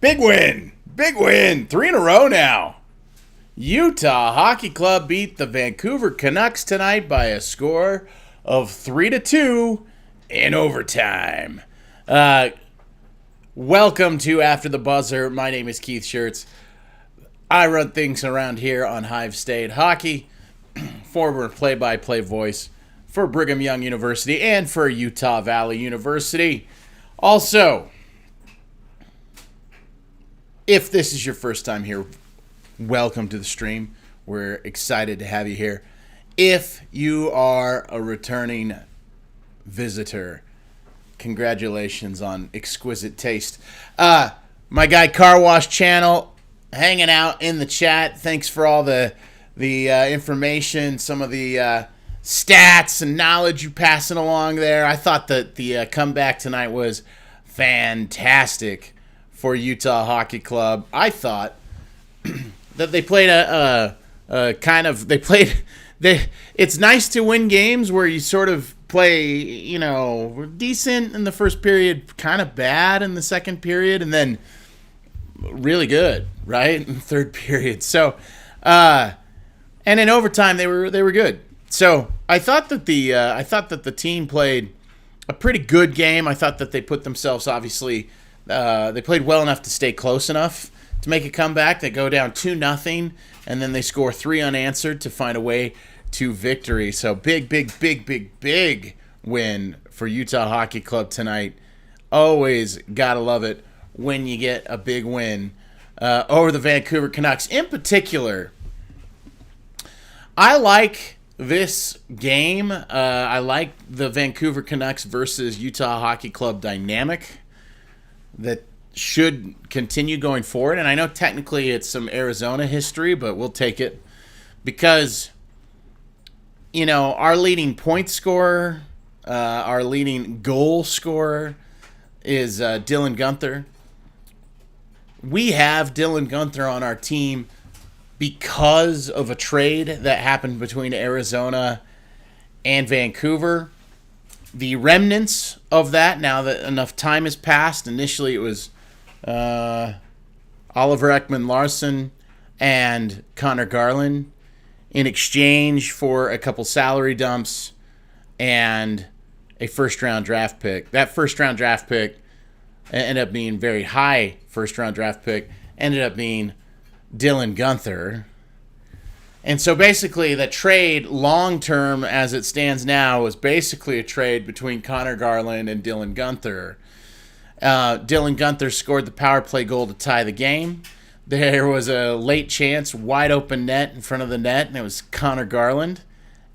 Big win. Big win. 3 in a row now. Utah Hockey Club beat the Vancouver Canucks tonight by a score of 3-2 in overtime. Welcome to After the Buzzer. My name is Keith Schertz. I run things around here on Hive State Hockey, former play-by-play voice for Brigham Young University and for Utah Valley University. Also, if this is your first time here, welcome to the stream. We're excited to have you here. If you are a returning visitor, congratulations on exquisite taste. My guy Car Wash Channel hanging out in the chat. Thanks for all the information, some of the stats and knowledge you passing along there. I thought that the comeback tonight was fantastic for Utah Hockey Club. I thought that they played it's nice to win games where you sort of play, decent in the first period, kind of bad in the second period, and then really good, right, in the third period. So, and in overtime they were good. So I thought that the team played a pretty good game. I thought that they put themselves, obviously, they played well enough to stay close enough to make a comeback. They go down 2-0, and then they score 3 unanswered to find a way to victory. So big win for Utah Hockey Club tonight. Always gotta love it when you get a big win over the Vancouver Canucks. In particular, I like this game. I like the Vancouver Canucks versus Utah Hockey Club dynamic that should continue going forward. And I know technically it's some Arizona history, but we'll take it because, our leading point scorer, our leading goal scorer is Dylan Guenther. We have Dylan Guenther on our team because of a trade that happened between Arizona and Vancouver. The remnants of that, now that enough time has passed, initially it was Oliver Ekman-Larsson and Connor Garland in exchange for a couple salary dumps and a first-round draft pick. That first-round draft pick ended up being very high first-round draft pick, ended up being Dylan Guenther. And so basically the trade long-term as it stands now was basically a trade between Connor Garland and Dylan Guenther. Dylan Guenther scored the power play goal to tie the game. There was a late chance, wide open net in front of the net, and it was Connor Garland,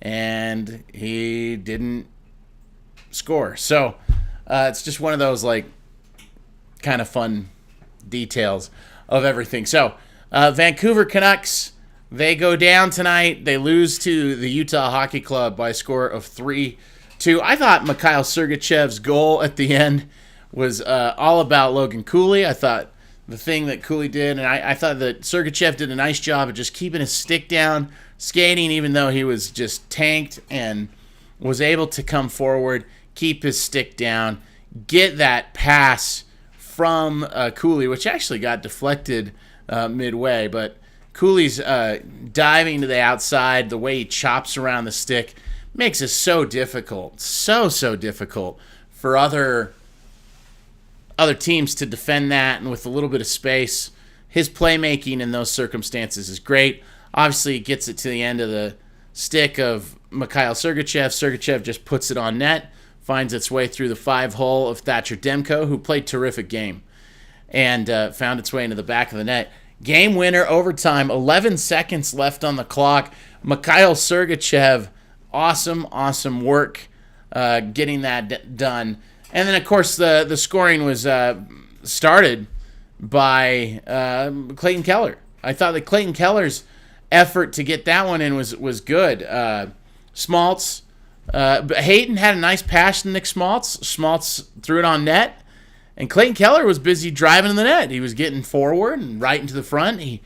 and he didn't score. So it's just one of those kind of fun details of everything. So Vancouver Canucks, they go down tonight. They lose to the Utah Hockey Club by a score of 3-2. I thought Mikhail Sergachev's goal at the end was all about Logan Cooley. I thought the thing that Cooley did, and I thought that Sergachev did a nice job of just keeping his stick down, skating even though he was just tanked, and was able to come forward, keep his stick down, get that pass from Cooley, which actually got deflected midway, but Cooley's diving to the outside, the way he chops around the stick, makes it so difficult, so difficult for other teams to defend that, and with a little bit of space, his playmaking in those circumstances is great. Obviously, he gets it to the end of the stick of Mikhail Sergachev. Sergachev just puts it on net, finds its way through the 5-hole of Thatcher Demko, who played terrific game, and found its way into the back of the net. Game winner, overtime, 11 seconds left on the clock. Mikhail Sergachev, awesome work getting that done. And then, of course, the scoring was started by Clayton Keller. I thought that Clayton Keller's effort to get that one in was good. Smaltz, Hayton had a nice pass to Nick Smaltz. Smaltz threw it on net. And Clayton Keller was busy driving in the net. He was getting forward and right into the front. He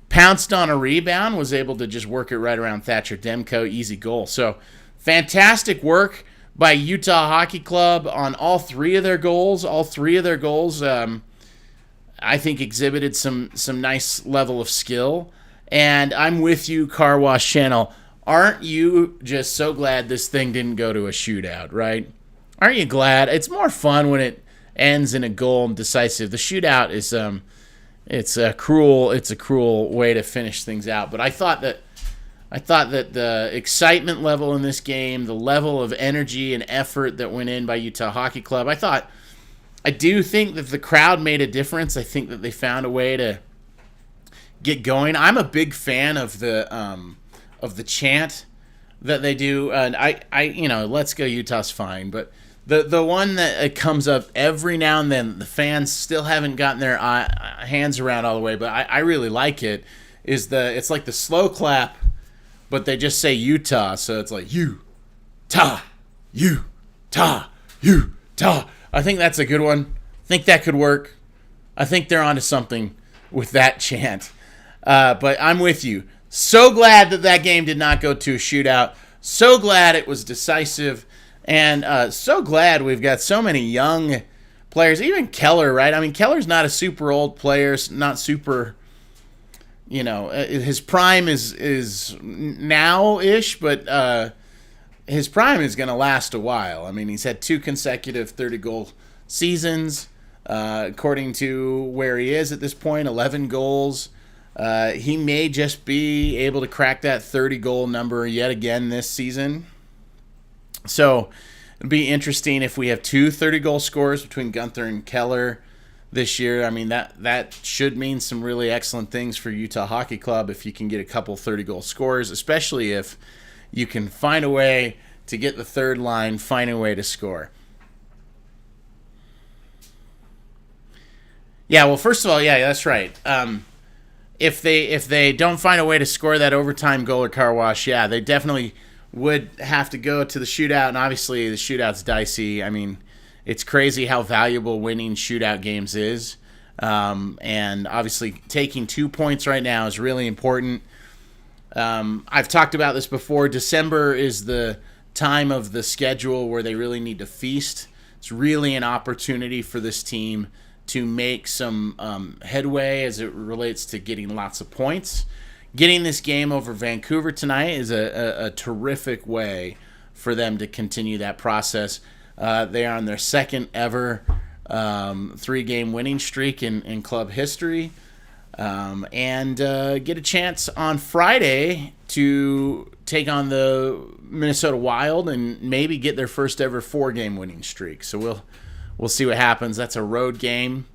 pounced on a rebound, was able to just work it right around Thatcher Demko. Easy goal. So fantastic work by Utah Hockey Club on all three of their goals. I think exhibited some nice level of skill. And I'm with you, Car Wash Channel. Aren't you just so glad this thing didn't go to a shootout, right? Aren't you glad? It's more fun when it ends in a goal and decisive. The shootout is it's a cruel way to finish things out. But I thought that the excitement level in this game, the level of energy and effort that went in by Utah Hockey Club, I do think that the crowd made a difference. I think that they found a way to get going. I'm a big fan of the chant that they do, and I let's go Utah's fine, but the one that comes up every now and then, the fans still haven't gotten their hands around all the way, but I really like it. It's like the slow clap, but they just say Utah, so it's like Utah, Utah, Utah. I think that's a good one. I think that could work. I think they're onto something with that chant. But I'm with you. So glad that game did not go to a shootout. So glad it was decisive. And so glad we've got so many young players. Even Keller, right? I mean, Keller's not a super old player. Not super, his prime is now-ish, but his prime is going to last a while. I mean, he's had 2 consecutive 30-goal seasons. According to where he is at this point, 11 goals. He may just be able to crack that 30-goal number yet again this season. So it'll be interesting if we have 2 30-goal scorers between Gunther and Keller this year. I mean, that should mean some really excellent things for Utah Hockey Club if you can get a couple 30-goal scorers, especially if you can find a way to get the third line, find a way to score. Yeah, well, first of all, yeah, that's right. If they don't find a way to score that overtime goal or car wash, yeah, they definitely would have to go to the shootout, and obviously the shootout's dicey. I mean, it's crazy how valuable winning shootout games is, and obviously taking 2 points right now is really important. I've talked about this before. December is the time of the schedule where they really need to feast. It's really an opportunity for this team to make some headway as it relates to getting lots of points. Getting this game over Vancouver tonight is a terrific way for them to continue that process. They are on their second ever 3-game winning streak in club history. And get a chance on Friday to take on the Minnesota Wild and maybe get their first ever 4-game winning streak. So we'll see what happens. That's a road game.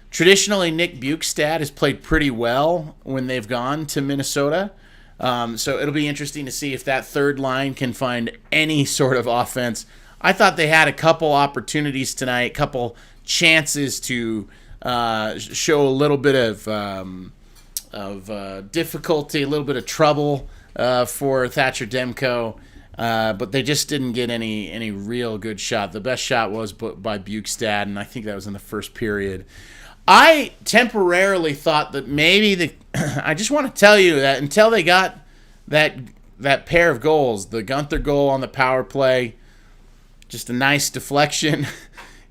Traditionally, Nick Bukestad has played pretty well when they've gone to Minnesota. So it'll be interesting to see if that third line can find any sort of offense. I thought they had a couple opportunities tonight, a couple chances to show a little bit of difficulty, a little bit of trouble for Thatcher Demko. But they just didn't get any real good shot. The best shot was by Bukestad, and I think that was in the first period. I temporarily thought that maybe I just want to tell you that until they got that pair of goals, the Gunther goal on the power play, just a nice deflection.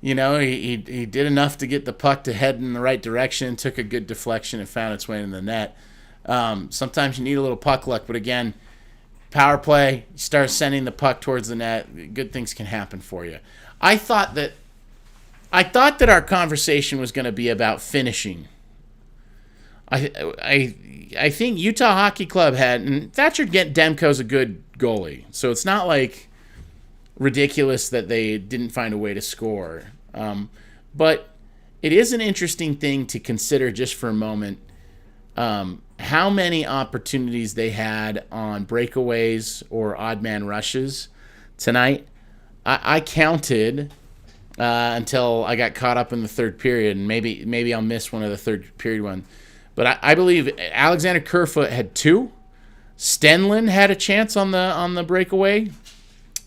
He did enough to get the puck to head in the right direction, took a good deflection and found its way in the net. Sometimes you need a little puck luck, but again, power play, you start sending the puck towards the net, good things can happen for you. I thought that our conversation was going to be about finishing. I think Utah Hockey Club and Thatcher Demko's a good goalie, so it's not like ridiculous that they didn't find a way to score. But it is an interesting thing to consider just for a moment. How many opportunities they had on breakaways or odd man rushes tonight. I counted until I got caught up in the third period, and maybe I'll miss one of the third period one. But I believe Alexander Kerfoot had 2. Stenlin had a chance on the breakaway.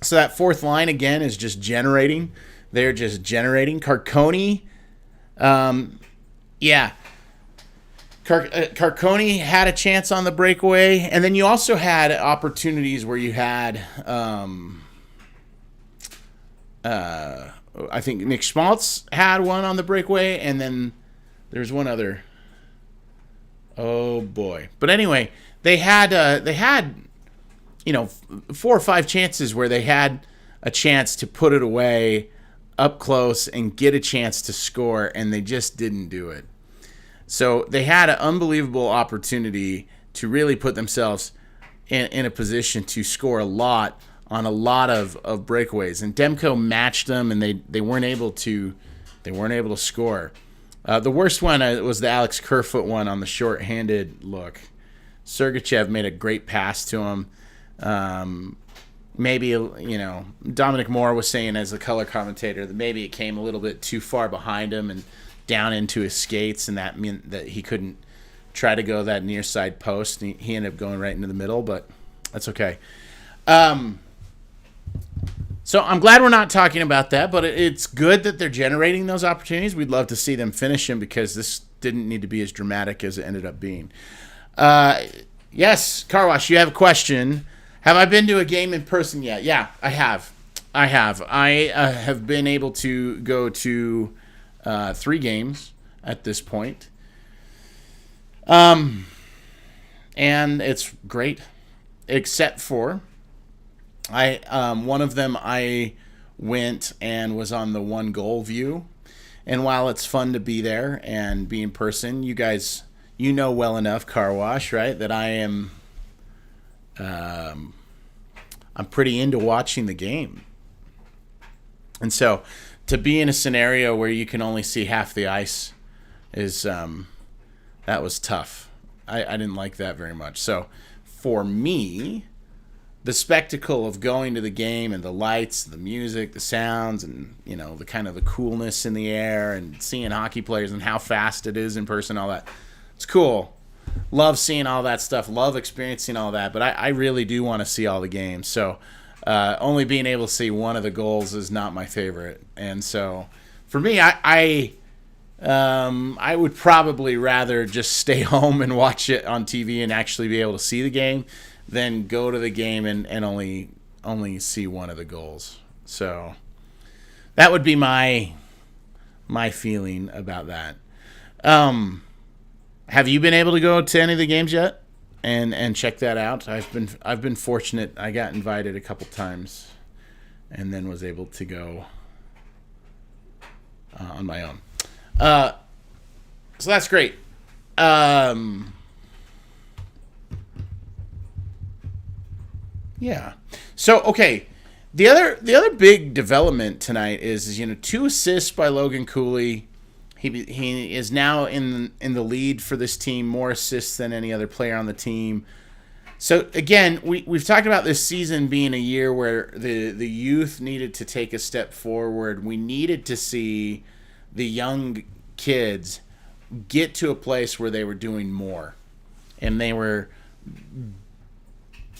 So that fourth line again is just generating. They're just generating. Carconi, Carconi had a chance on the breakaway, and then you also had opportunities where you had, I think Nick Schmaltz had one on the breakaway, and then There's one other. Oh boy! But anyway, they had 4 or 5 chances where they had a chance to put it away up close and get a chance to score, and they just didn't do it. So they had an unbelievable opportunity to really put themselves in a position to score a lot on a lot of breakaways, and Demko matched them, and they weren't able to score. The worst one was the Alex Kerfoot one on the short-handed look. Sergachev made a great pass to him. Maybe, Dominic Moore was saying as the color commentator that maybe it came a little bit too far behind him and down into his skates, and that meant that he couldn't try to go that near side post. He ended up going right into the middle, but that's okay. So I'm glad we're not talking about that, but it's good that they're generating those opportunities. We'd love to see them finish them because this didn't need to be as dramatic as it ended up being. Yes, Car Wash, you have a question. Have I been to a game in person yet? Yeah, I have. I have been able to go to 3 games at this point. And it's great, except for one of them I went and was on the 1 goal view. And while it's fun to be there and be in person, you guys, well enough, Car Wash, right, that I am I'm pretty into watching the game. And so to be in a scenario where you can only see half the ice is that was tough. I didn't like that very much. So for me, the spectacle of going to the game and the lights, the music, the sounds, and the kind of the coolness in the air and seeing hockey players and how fast it is in person, all that, it's cool. Love seeing all that stuff. Love experiencing all that. But I really do want to see all the games. So only being able to see one of the goals is not my favorite. And so for me, I would probably rather just stay home and watch it on TV and actually be able to see the game than go to the game and only see one of the goals. So that would be my feeling about that. Have you been able to go to any of the games yet and check that out? I've been fortunate. I got invited a couple times and then was able to go on my own. So that's great. Yeah. So okay, the other big development tonight is 2 assists by Logan Cooley. He is now in the lead for this team, more assists than any other player on the team. So again, we've talked about this season being a year where the youth needed to take a step forward. We needed to see the young kids get to a place where they were doing more, and they were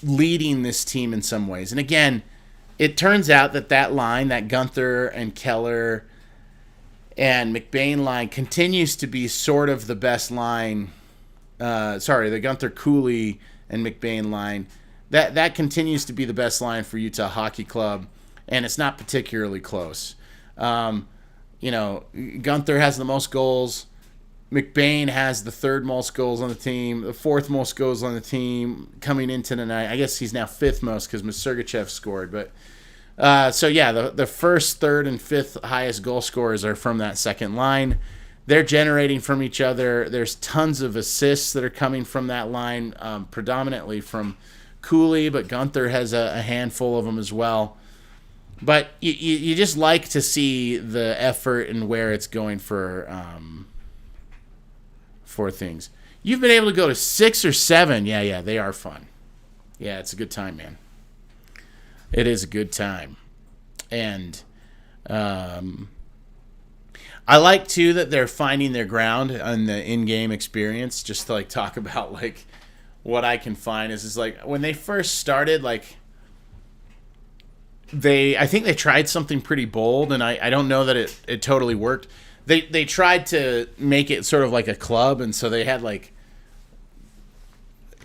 leading this team in some ways. And again, it turns out that line, that Gunther and Keller and McBain line, continues to be sort of the best line. The Gunther Cooley and McBain line, that continues to be the best line for Utah Hockey Club, and it's not particularly close. Gunther has the most goals. McBain has the 3rd most goals on the team, the 4th most goals on the team coming into tonight. I guess he's now 5th most because Sergachev scored. But the 1st, 3rd, and 5th highest goal scorers are from that second line. They're generating from each other. There's tons of assists that are coming from that line, predominantly from Cooley, but Gunther has a handful of them as well. But you just like to see the effort and where it's going for things. You've been able to go to 6 or 7. Yeah, they are fun. Yeah, it's a good time, man. It is a good time. And I like, too, that they're finding their ground on the in-game experience. Just to, talk about, what I can find is when they first started, I think they tried something pretty bold, and I don't know that it totally worked. They tried to make it sort of like a club, and so they had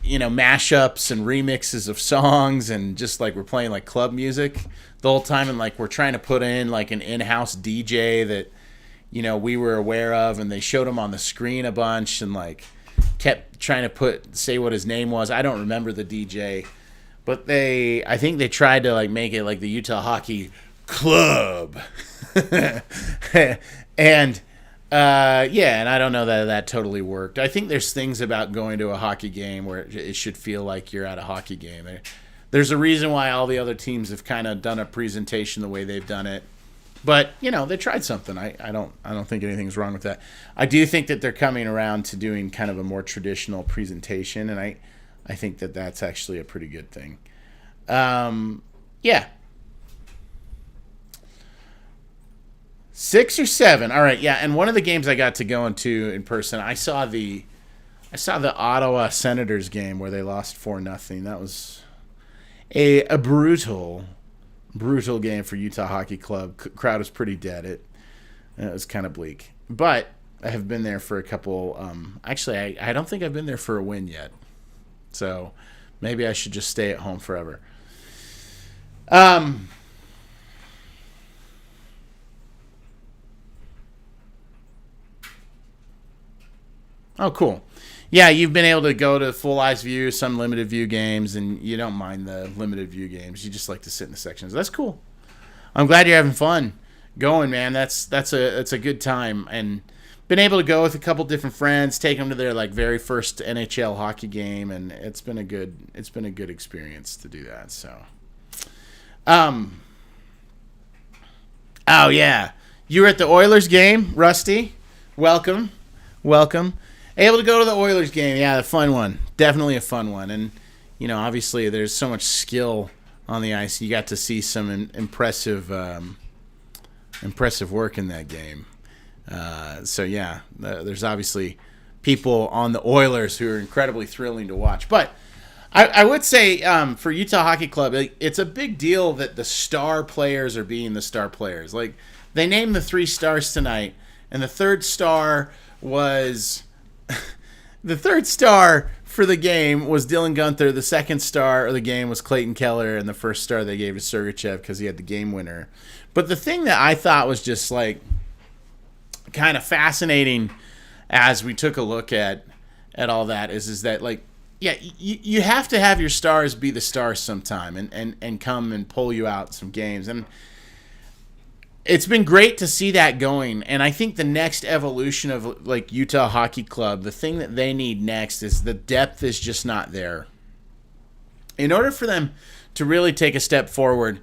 mashups and remixes of songs, and just we're playing club music the whole time, and we're trying to put in an in-house DJ that we were aware of, and they showed him on the screen a bunch and like kept trying to say what his name was. I don't remember the DJ, but I think they tried to like make it like the Utah Hockey Club. And and I don't know that totally worked. I think there's things about going to a hockey game where it should feel like you're at a hockey game. There's a reason why all the other teams have kind of done a presentation the way they've done it. But, they tried something. I don't think anything's wrong with that. I do think that they're coming around to doing kind of a more traditional presentation, and I think that that's actually a pretty good thing. Yeah. 6 or 7. All right, yeah. And one of the games I got to go into in person, I saw the Ottawa Senators game where they lost 4-0. That was a brutal game for Utah Hockey Club. Crowd was pretty dead. It was kind of bleak. But I have been there for a couple. Actually, I don't think I've been there for a win yet. So maybe I should just stay at home forever. Oh, cool. Yeah, you've been able to go to full ice view, some limited view games, and you don't mind the limited view games. You just like to sit in the sections. That's cool. I'm glad you're having fun going, man. That's a good time, and been able to go with a couple different friends, take them to their like very first NHL hockey game, and it's been a good experience to do that. So, oh yeah, you were at the Oilers game, Rusty. Welcome. Able to go to the Oilers game, yeah, the fun one. Definitely a fun one. And, obviously there's so much skill on the ice. You got to see some impressive work in that game. So, yeah, there's obviously people on the Oilers who are incredibly thrilling to watch. But I would say for Utah Hockey Club, it's a big deal that the star players are being the star players. Like, they named the 3 stars tonight, and the third star was... The third star for the game was Dylan Guenther. The second star of the game was Clayton Keller, and the first star they gave to Sergachev because he had the game winner. But the thing that I thought was just like kind of fascinating as we took a look at all that is that like, yeah, you have to have your stars be the stars sometime and come and pull you out some games. And it's been great to see that going, and I think the next evolution of like Utah Hockey Club, the thing that they need next is the depth is just not there. In order for them to really take a step forward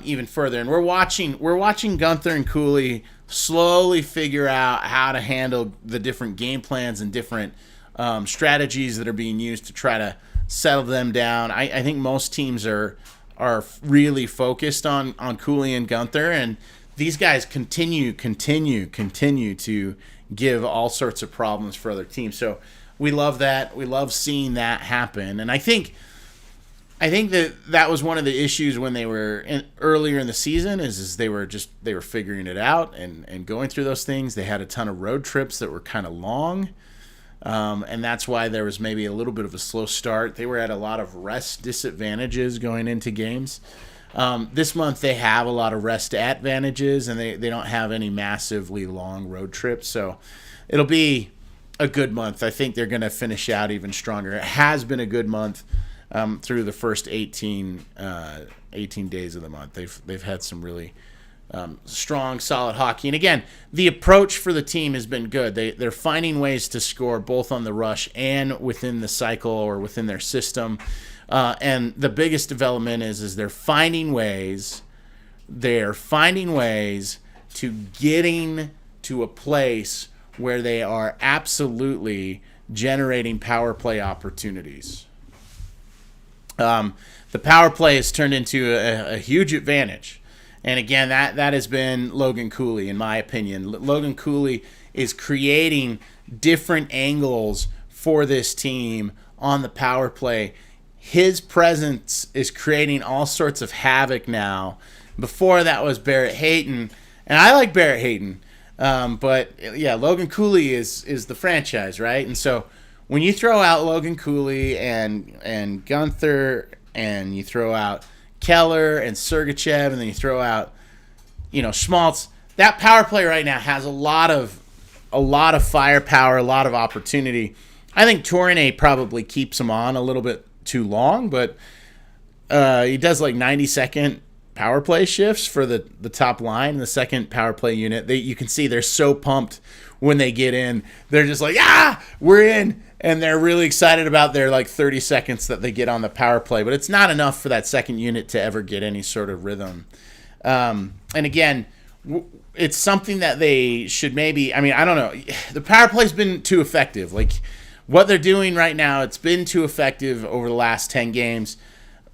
even further, and we're watching Guenther and Cooley slowly figure out how to handle the different game plans and different strategies that are being used to try to settle them down. I think most teams are really focused on Cooley and Guenther, and these guys continue to give all sorts of problems for other teams. So we love that. We love seeing that happen. And I think that was one of the issues when they were earlier in the season is they were figuring it out and going through those things. They had a ton of road trips that were kind of long. And that's why there was maybe a little bit of a slow start. They were at a lot of rest disadvantages going into games. This month they have a lot of rest advantages, and they don't have any massively long road trips. So it'll be a good month. I think they're going to finish out even stronger. It has been a good month through the first 18 days of the month. They've had some really strong, solid hockey. And again, the approach for the team has been good. They're finding ways to score both on the rush and within the cycle or within their system. And the biggest development is they're finding ways to getting to a place where they are absolutely generating power play opportunities. The power play has turned into a huge advantage. And again, that has been Logan Cooley, in my opinion. Logan Cooley is creating different angles for this team on the power play. His presence is creating all sorts of havoc now. Before that was Barrett Hayton, and I like Barrett Hayton, but yeah, Logan Cooley is the franchise, right? And so when you throw out Logan Cooley and Guenther, and you throw out Keller and Sergachev, and then you throw out, Schmaltz, that power play right now has a lot of firepower, a lot of opportunity. I think Tourné probably keeps him on a little bit too long, but he does like 90-second power play shifts for the top line and the second power play unit. You can see they're so pumped when they get in. They're just like, we're in. And they're really excited about their like 30 seconds that they get on the power play. But it's not enough for that second unit to ever get any sort of rhythm. And again, it's something that they should maybe, I mean, I don't know. The power play's been too effective. Like what they're doing right now, it's been too effective over the last 10 games.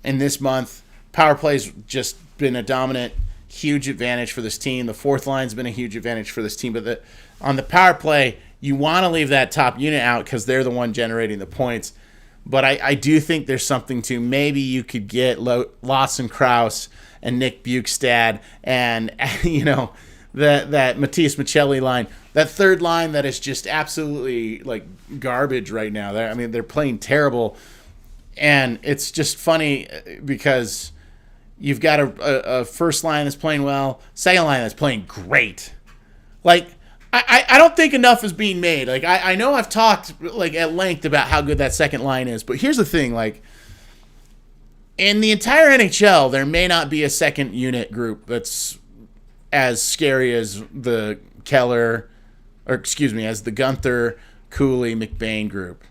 In this month, power play's just been a dominant, huge advantage for this team. The fourth line's been a huge advantage for this team. But on the power play, you want to leave that top unit out because they're the one generating the points. But I do think there's something to maybe you could get Lawson Krause and Nick Bjugstad and, that Matias Michelli line. That third line that is just absolutely like garbage right now. They're playing terrible. And it's just funny because you've got a first line that's playing well, second line that's playing great. Like, I don't think enough is being made. Like I know I've talked like at length about how good that second line is, but here's the thing: like in the entire NHL, there may not be a second unit group that's as scary as the as the Gunther, Cooley, McBain group.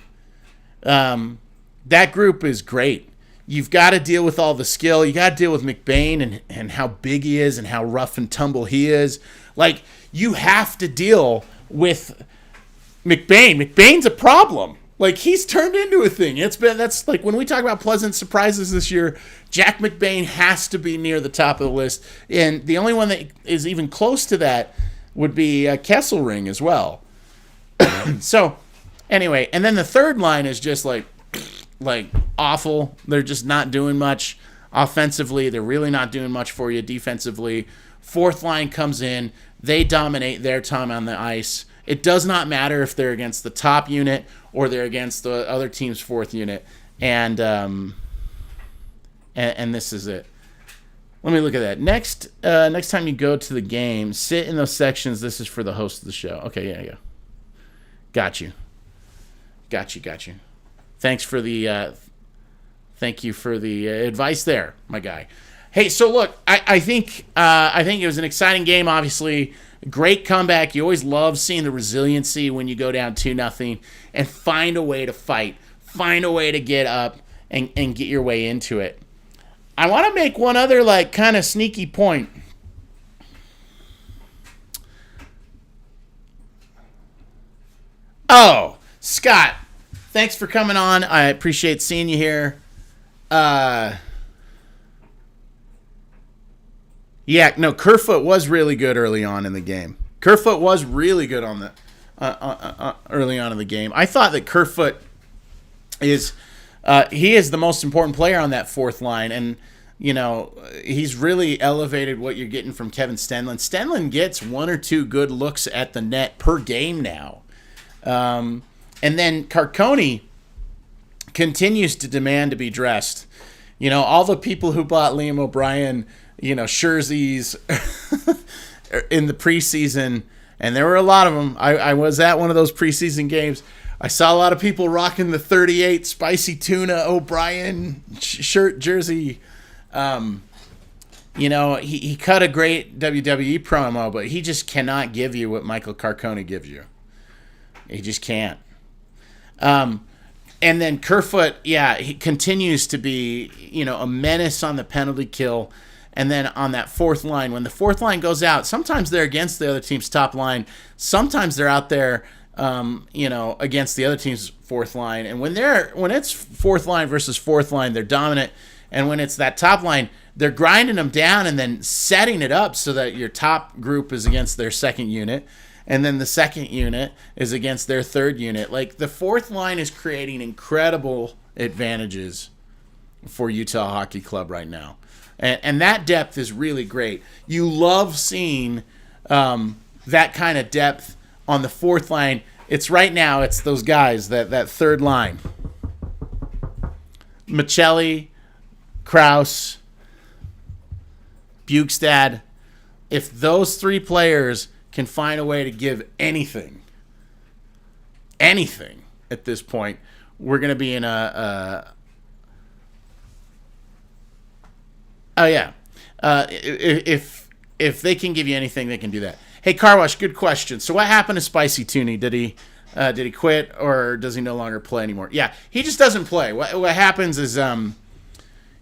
That group is great. You've got to deal with all the skill. You got to deal with McBain and how big he is and how rough and tumble he is. Like, you have to deal with McBain. McBain's a problem. Like, he's turned into a thing. That's like when we talk about pleasant surprises this year, Jack McBain has to be near the top of the list. And the only one that is even close to that would be Kesselring as well. So, anyway, and then the third line is just like awful. They're just not doing much offensively. They're really not doing much for you defensively. Fourth line comes in. They dominate their time on the ice. It does not matter if they're against the top unit or they're against the other team's fourth unit. And this is it. Let me look at that. Next time you go to the game, sit in those sections. This is for the host of the show. Okay, yeah. Got you. Thank you for the advice there, my guy. Hey, so look, I think it was an exciting game. Obviously, great comeback. You always love seeing the resiliency when you go down 2-0 and find a way to fight, find a way to get up and get your way into it. I want to make one other kind of sneaky point. Oh, Scott, thanks for coming on. I appreciate seeing you here. Yeah, no, Kerfoot was really good early on in the game. Kerfoot was really good on the early on in the game. I thought that Kerfoot is he is the most important player on that fourth line, and he's really elevated what you're getting from Kevin Stenlund. Stenlund gets one or two good looks at the net per game now, and then Carcone continues to demand to be dressed. All the people who bought Liam O'Brien, jerseys in the preseason, and there were a lot of them. I was at one of those preseason games. I saw a lot of people rocking the 38 spicy tuna O'Brien shirt jersey. He cut a great WWE promo, but he just cannot give you what Michael Carcone gives you. He just can't. And then Kerfoot, he continues to be, a menace on the penalty kill. And then on that fourth line, when the fourth line goes out, sometimes they're against the other team's top line. Sometimes they're out there, against the other team's fourth line. And when it's fourth line versus fourth line, they're dominant. And when it's that top line, they're grinding them down and then setting it up so that your top group is against their second unit. And then the second unit is against their third unit. Like, the fourth line is creating incredible advantages for Utah Hockey Club right now. And that depth is really great. You love seeing that kind of depth on the fourth line. It's right now, it's those guys, that third line. Michelli, Krause, Bjugstad, if those three players can find a way to give anything at this point, we're going to be in if they can give you anything, they can do that. Hey, Carwash, good question. So what happened to Spicy Tooney? Did he quit, or does he no longer play anymore? Yeah, he just doesn't play. What happens is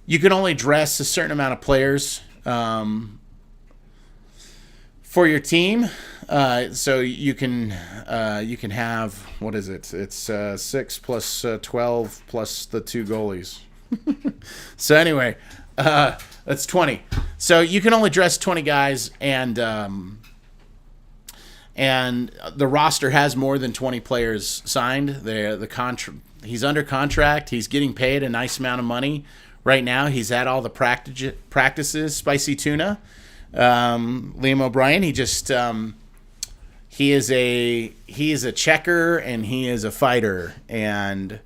you can only dress a certain amount of players for your team. So you can have, what is it? It's 6 plus 12 plus the 2 goalies. So anyway, that's 20. So you can only dress 20 guys, and the roster has more than 20 players signed. He's under contract. He's getting paid a nice amount of money right now. He's had all the practices. Spicy Tuna, Liam O'Brien. He just he is a checker, and he is a fighter. And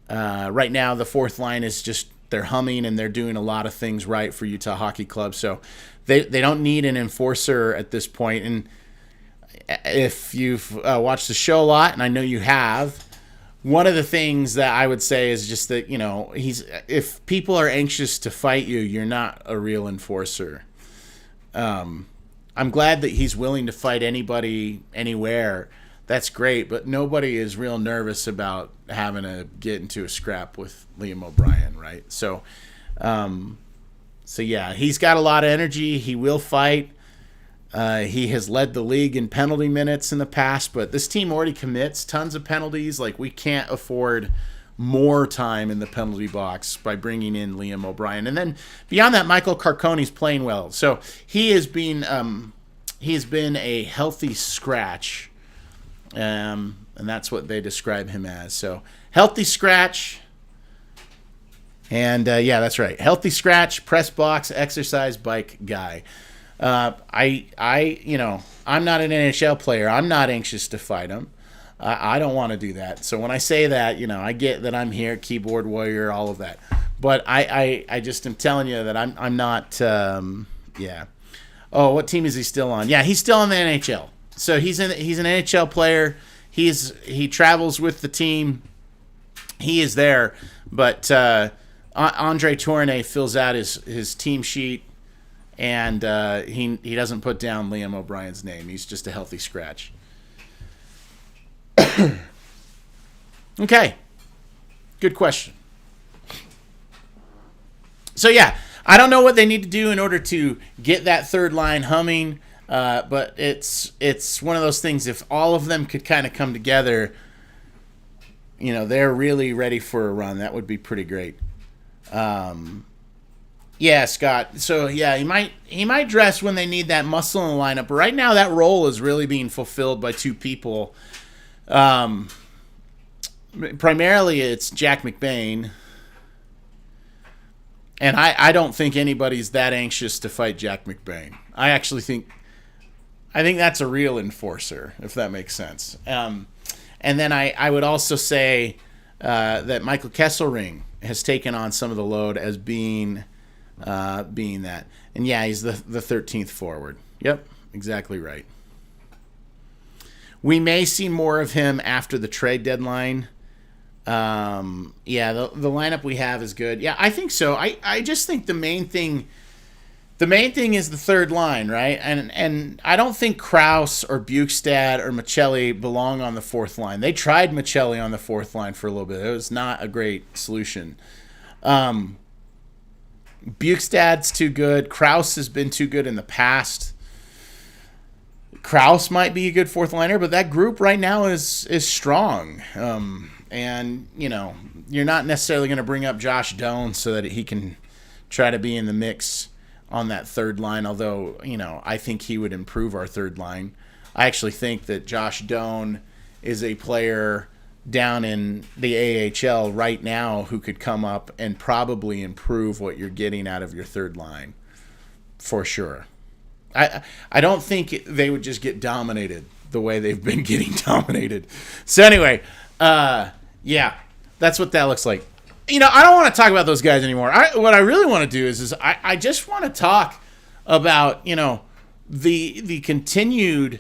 right now the fourth line is just, they're humming, and they're doing a lot of things right for Utah Hockey Club. So they don't need an enforcer at this point. And if you've watched the show a lot, and I know you have, one of the things that I would say is just that, if people are anxious to fight you, you're not a real enforcer. I'm glad that he's willing to fight anybody, anywhere. That's great, but nobody is real nervous about having to get into a scrap with Liam O'Brien, right? So yeah, he's got a lot of energy. He will fight. He has led the league in penalty minutes in the past, but this team already commits tons of penalties. Like, we can't afford more time in the penalty box by bringing in Liam O'Brien. And then beyond that, Michael Carcone's playing well. So he has been a healthy scratch, and that's what they describe him as. So healthy scratch. And yeah, that's right. Healthy scratch, press box, exercise bike guy. I'm not an NHL player. I'm not anxious to fight him. I don't want to do that. So when I say that, I get that I'm here, keyboard warrior, all of that. But I just am telling you that I'm not. Yeah. Oh, what team is he still on? Yeah, he's still in the NHL. So he's an NHL player. He travels with the team. He is there, but Andre Tourné fills out his team sheet. And he doesn't put down Liam O'Brien's name. He's just a healthy scratch. Okay. Good question. So, yeah, I don't know what they need to do in order to get that third line humming, but it's one of those things, if all of them could kind of come together, they're really ready for a run. That would be pretty great. Yeah, Scott. So yeah, he might dress when they need that muscle in the lineup. But right now, that role is really being fulfilled by two people. Primarily, it's Jack McBain, and I don't think anybody's that anxious to fight Jack McBain. I think that's a real enforcer, if that makes sense. And then I would also say that Michael Kesselring has taken on some of the load as being that. And yeah, he's the 13th forward. Yep, exactly right. We may see more of him after the trade deadline. Yeah, the lineup we have is good. Yeah, I think so. I just think the main thing is the third line, right? And I don't think Krause or Bukestad or Michelli belong on the fourth line. They tried Michelli on the fourth line for a little bit. It was not a great solution. Bukestad's too good. Krause has been too good in the past. Krause might be a good fourth liner, but that group right now is strong. And, you're not necessarily going to bring up Josh Doan so that he can try to be in the mix on that third line, although, I think he would improve our third line. I actually think that Josh Doan is a player down in the AHL right now who could come up and probably improve what you're getting out of your third line, for sure. I don't think they would just get dominated the way they've been getting dominated. So anyway, yeah, that's what that looks like. I don't want to talk about those guys anymore. What I really want to do is I just want to talk about, the continued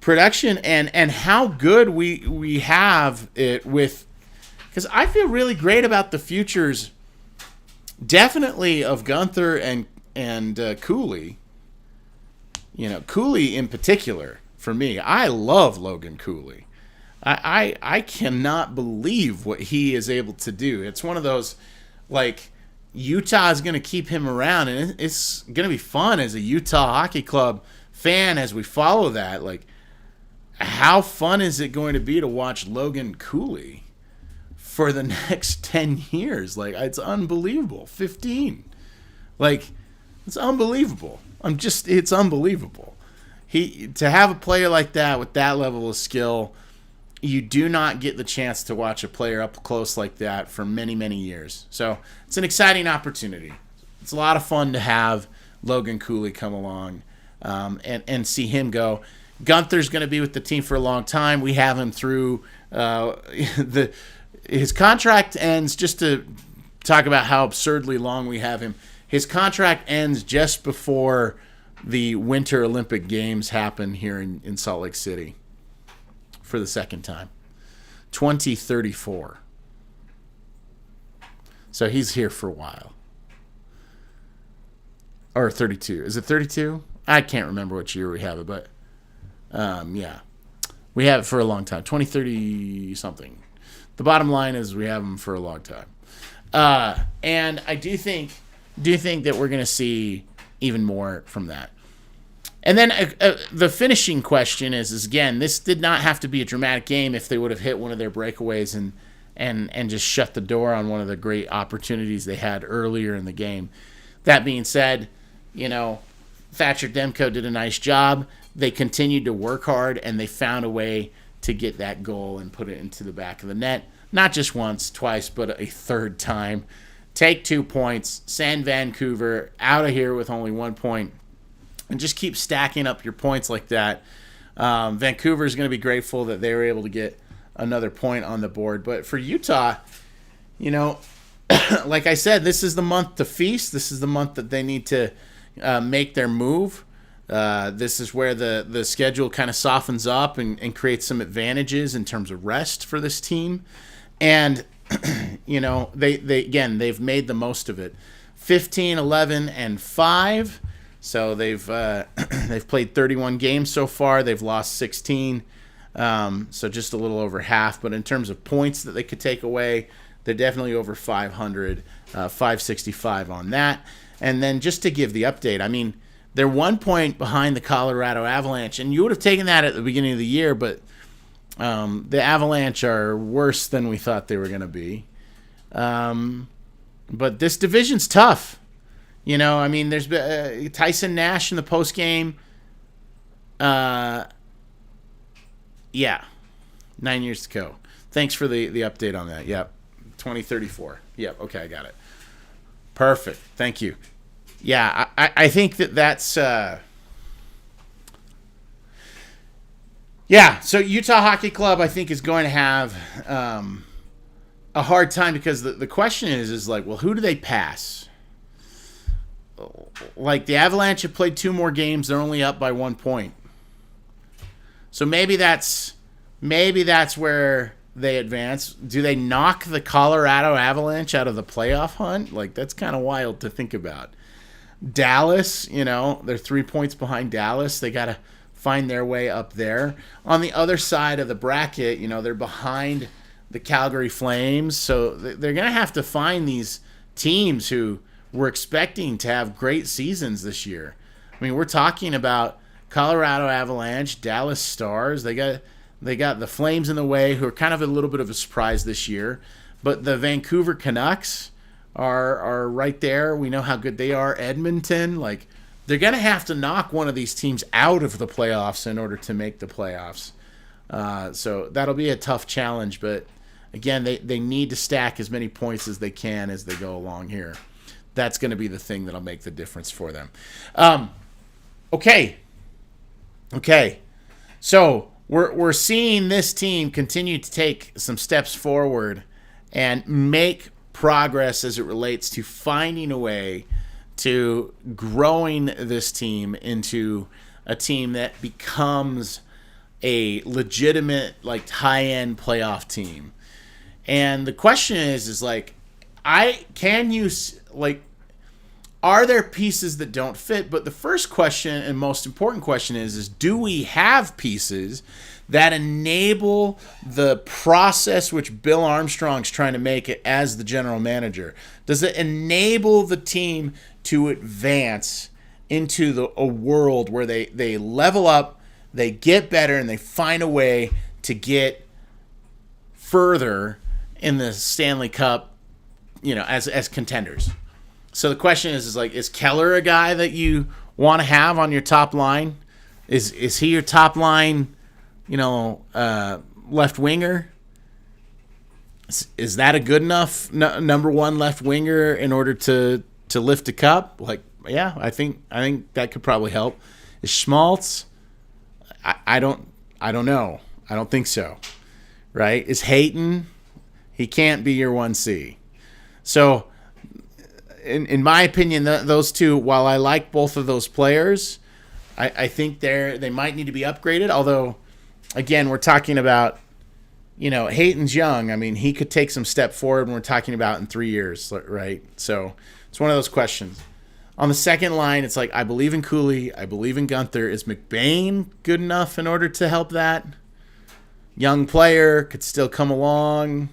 production and how good we have it with, because I feel really great about the futures, definitely of Gunther and Cooley. Cooley in particular for me. I love Logan Cooley. I cannot believe what he is able to do. It's one of those, like, Utah is going to keep him around, and it's going to be fun as a Utah Hockey Club fan as we follow that. Like, how fun is it going to be to watch Logan Cooley for the next 10 years? Like, it's unbelievable. 15. Like, it's unbelievable. It's unbelievable. To have a player like that with that level of skill, you do not get the chance to watch a player up close like that for many, many years. So it's an exciting opportunity. It's a lot of fun to have Logan Cooley come along and see him go. Gunther's going to be with the team for a long time. We have him through his contract ends, just to talk about how absurdly long we have him. His contract ends just before the Winter Olympic Games happen here in Salt Lake City for the second time. 2034. So he's here for a while. Or 32. Is it 32? I can't remember which year we have it, but yeah. We have it for a long time. 2030 something. The bottom line is we have him for a long time. And I do think that we're going to see even more from that. And then the finishing question is again, this did not have to be a dramatic game if they would have hit one of their breakaways and just shut the door on one of the great opportunities they had earlier in the game. That being said, Thatcher Demko did a nice job. They continued to work hard, and they found a way to get that goal and put it into the back of the net. Not just once, twice, but a third time. Take 2 points, send Vancouver out of here with only 1 point, and just keep stacking up your points like that. Vancouver is going to be grateful that they were able to get another point on the board. But for Utah, like I said, this is the month to feast. This is the month that they need to make their move. This is where the schedule kind of softens up and creates some advantages in terms of rest for this team. And, they've made the most of it. 15, 11, and 5. So they've played 31 games so far. They've lost 16, so just a little over half. But in terms of points that they could take away, they're definitely over 500, 565 on that. And then just to give the update, I mean, they're 1 point behind the Colorado Avalanche, and you would have taken that at the beginning of the year, but the Avalanche are worse than we thought they were going to be. But this division's tough. There's Tyson Nash in the postgame. 9 years to go. Thanks for the update on that. Yep. 2034. Yep. Okay, I got it. Perfect. Thank you. Yeah, I think that's... so Utah Hockey Club, I think, is going to have a hard time because the question is like, well, who do they pass? Like, the Avalanche have played 2 more games. They're only up by 1 point. So maybe that's where they advance. Do they knock the Colorado Avalanche out of the playoff hunt? Like, that's kind of wild to think about. Dallas, they're 3 points behind Dallas. They got to find their way up there. On the other side of the bracket, they're behind the Calgary Flames. So they're going to have to find these teams who we're expecting to have great seasons this year. I mean, we're talking about Colorado Avalanche, Dallas Stars. They got the Flames in the way, who are kind of a little bit of a surprise this year. But the Vancouver Canucks are right there. We know how good they are. Edmonton, like, they're going to have to knock one of these teams out of the playoffs in order to make the playoffs. So that'll be a tough challenge. But, again, they need to stack as many points as they can as they go along here. That's going to be the thing that'll make the difference for them. Okay. So we're seeing this team continue to take some steps forward and make progress as it relates to finding a way to growing this team into a team that becomes a legitimate, like, high-end playoff team. And the question is like, are there pieces that don't fit? But the first question and most important question is do we have pieces that enable the process which Bill Armstrong's trying to make it as the general manager? Does it enable the team to advance into a world where they level up, they get better, and they find a way to get further in the Stanley Cup, as contenders? So the question is Keller a guy that you want to have on your top line? Is he your top line, left winger? Is that a good enough number one left winger in order to lift a cup? Yeah, I think that could probably help. Is Schmaltz? I don't know. I don't think so. Right? Is Hayton? He can't be your 1C. So, in my opinion, those two, while I like both of those players, I think they might need to be upgraded. Although, again, we're talking about, Hayton's young. I mean, he could take some step forward when we're talking about in 3 years, right? So it's one of those questions. On the second line, it's like, I believe in Cooley. I believe in Gunther. Is McBain good enough in order to help that? Young player, could still come along.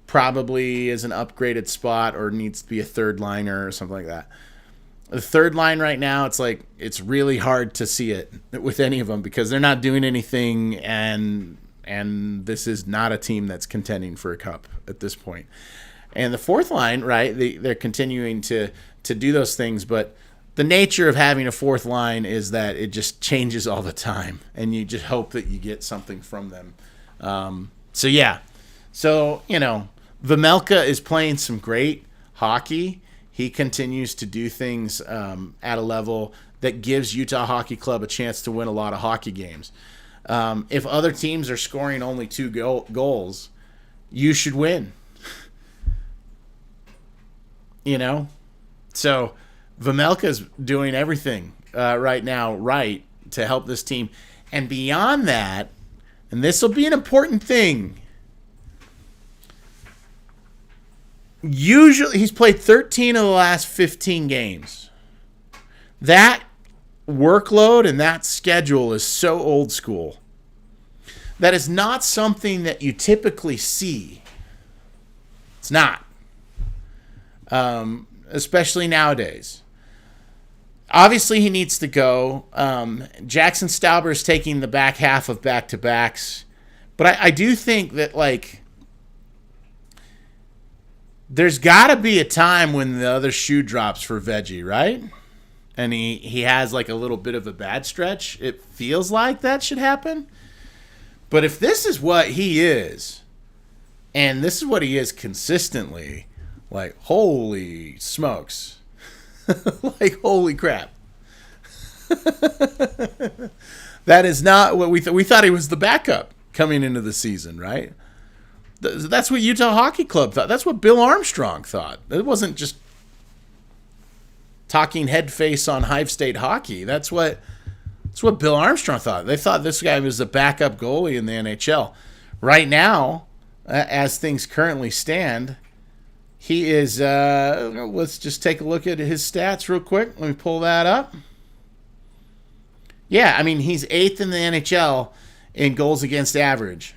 Probably is an upgraded spot or needs to be a third liner or something like that. The third line right now, it's really hard to see it with any of them because they're not doing anything, and this is not a team that's contending for a cup at this point. And the fourth line, right, they're continuing to do those things, but the nature of having a fourth line is that it just changes all the time, and you just hope that you get something from them. So, Vejmelka is playing some great hockey. He continues to do things at a level that gives Utah Hockey Club a chance to win a lot of hockey games. If other teams are scoring only 2 goals, you should win. So Vejmelka's doing everything right now right to help this team. And beyond that, and this will be an important thing, usually he's played 13 of the last 15 games. That workload and that schedule is so old school. That is not something that you typically see. It's not. Especially nowadays. Obviously, he needs to go. Jackson Stauber is taking the back half of back-to-backs. But I do think that, there's got to be a time when the other shoe drops for Veggie, right? And he has, a little bit of a bad stretch. It feels like that should happen. But if this is what he is, and this is what he is consistently, holy smokes. Holy crap. That is not what we thought he was the backup coming into the season, right? That's what Utah Hockey Club thought. That's what Bill Armstrong thought. It wasn't just talking head face on Hive State hockey. That's what Bill Armstrong thought. They thought this guy was the backup goalie in the NHL. Right now, as things currently stand, he is, let's just take a look at his stats real quick. Let me pull that up. Yeah, I mean, he's 8th in the NHL in goals against average.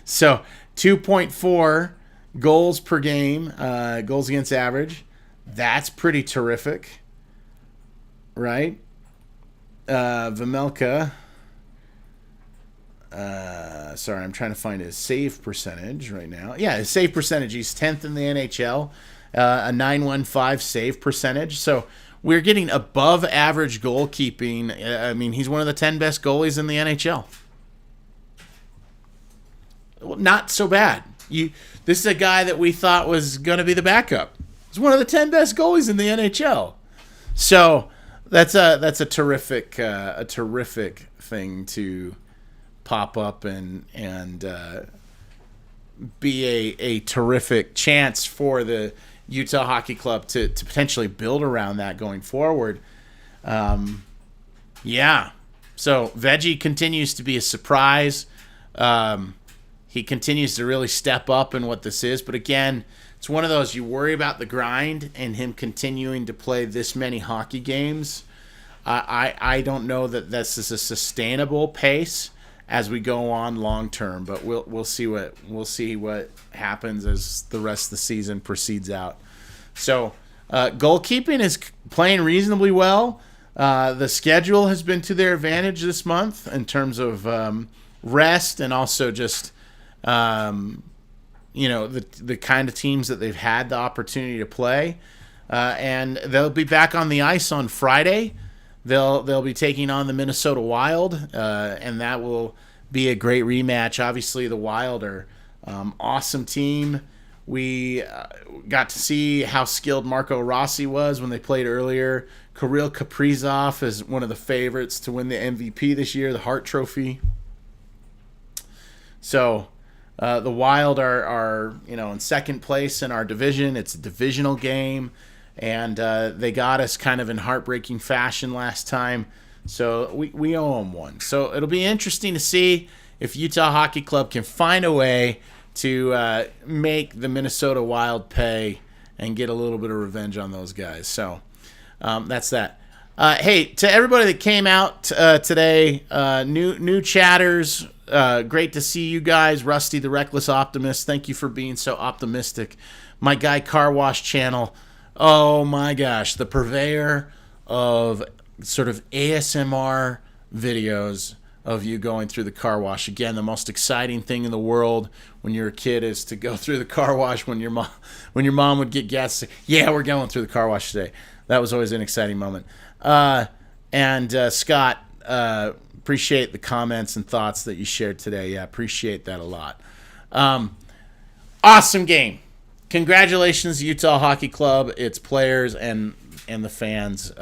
So 2.4 goals per game, goals against average. That's pretty terrific, right? Vejmelka. Sorry, I'm trying to find his save percentage right now. Yeah, his save percentage. He's 10th in the NHL, a .915 save percentage. So we're getting above average goalkeeping. I mean, he's one of the 10 best goalies in the NHL. Well, not so bad. This is a guy that we thought was going to be the backup. He's one of the 10 best goalies in the NHL. So that's a terrific thing to pop up and be a terrific chance for the Utah Hockey Club to potentially build around that going forward. Yeah. So Veggie continues to be a surprise. He continues to really step up in what this is. But again, it's one of those, you worry about the grind and him continuing to play this many hockey games. I don't know that this is a sustainable pace as we go on long term, but we'll see what happens as the rest of the season proceeds out. So goalkeeping is playing reasonably well. The schedule has been to their advantage this month in terms of rest and also just the kind of teams that they've had the opportunity to play. And they'll be back on the ice on Friday. They'll be taking on the Minnesota Wild, and that will be a great rematch. Obviously, the Wild are awesome team. We got to see how skilled Marco Rossi was when they played earlier. Kirill Kaprizov is one of the favorites to win the MVP this year, the Hart Trophy. So the Wild are in second place in our division. It's a divisional game. And they got us kind of in heartbreaking fashion last time. So we owe them one. So it'll be interesting to see if Utah Hockey Club can find a way to make the Minnesota Wild pay and get a little bit of revenge on those guys. So that's that. Hey, to everybody that came out today, new chatters, great to see you guys. Rusty the Reckless Optimist, thank you for being so optimistic. My guy Car Wash Channel, oh my gosh, the purveyor of sort of ASMR videos of you going through the car wash. Again, the most exciting thing in the world when you're a kid is to go through the car wash when your mom would get gas. Yeah, we're going through the car wash today. That was always an exciting moment. And Scott, appreciate the comments and thoughts that you shared today. Yeah, appreciate that a lot. Awesome game. Congratulations, Utah Hockey Club, its players, and the fans.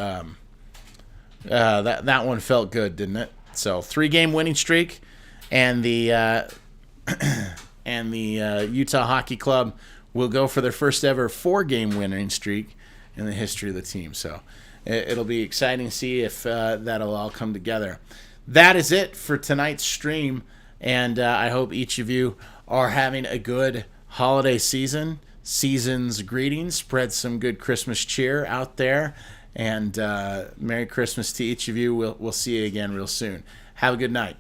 That one felt good, didn't it? So 3-game winning streak, and the Utah Hockey Club will go for their first ever 4-game winning streak in the history of the team. So it'll be exciting to see if that'll all come together. That is it for tonight's stream, and I hope each of you are having a good holiday season. Season's greetings. Spread some good Christmas cheer out there. And Merry Christmas to each of you. We'll see you again real soon. Have a good night.